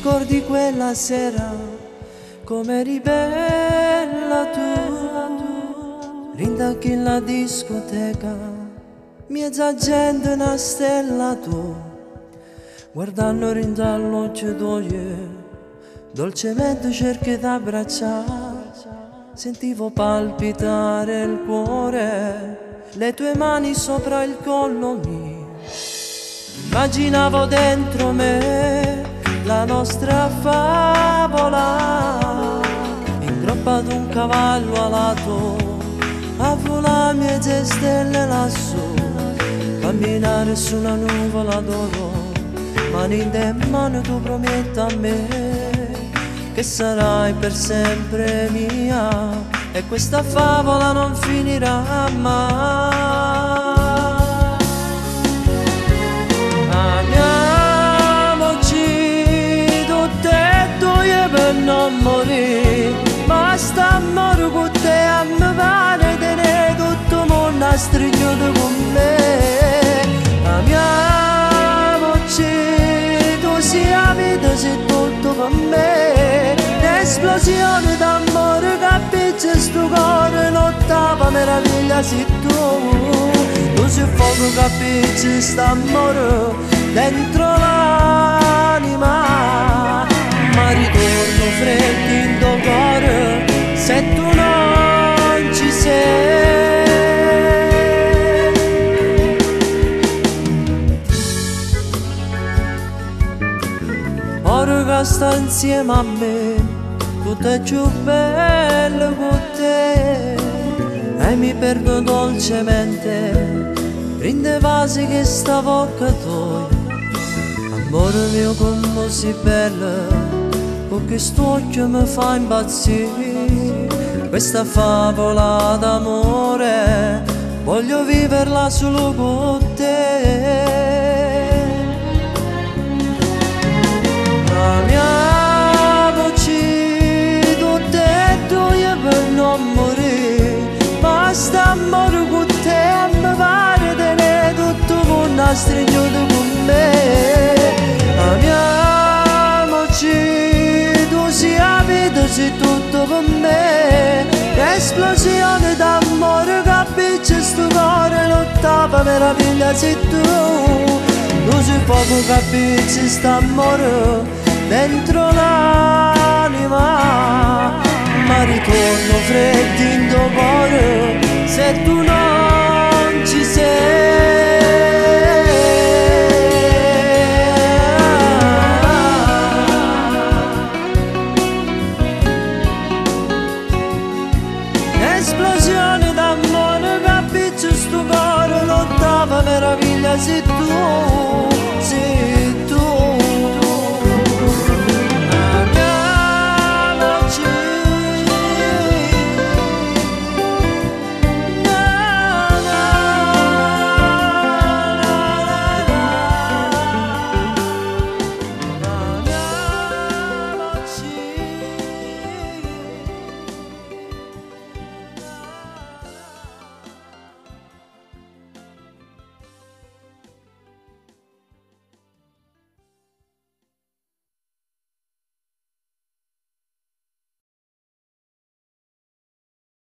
ricordi quella sera, come eri bella tu, rintanchi in la discoteca, mezza gente una stella tu, guardando rindall'occhio tuo, dolcemente cerchi d'abbracciare, sentivo palpitare il cuore, le tue mani sopra il collo mio. Immaginavo dentro me la nostra favola, in groppa ad un cavallo alato, a volare mezze stelle lassù, camminare su una nuvola d'oro, mani in mano tu prometti a me che sarai per sempre mia e questa favola non finirà mai. Per non morire, basta morire con te, a me pare tenere tutto il mondo a strigliato con me. Amiamoci, tu sei la vita, sei tutto per me. L'esplosione d'amore che appiccia sto cuore, l'ottava meraviglia sei tu. Tu sei fuoco che appiccia st'amore dentro l'anima, ma ritorno freddo in tuo cuore se tu non ci sei. Ora che sta insieme a me, tutto è più bello con te e mi perdo dolcemente in dei vasi che sta bocca tua. Amore mio come sei bella, con questo occhio mi fa impazzire, questa favola d'amore voglio viverla solo con te. Amiamoci tutte e due per non morire, basta amore con te, a me pare tenere tutto il mondo a strigliato con me. Amiamoci, tu sei la vita, sei tutto per me. L'esplosione d'amore che appiccia sto cuore, l'ottava meraviglia sei tu. Tu sei fuoco che appiccia st'amore dentro l'anima, ma ritorno freddo in tuo cuore se tu non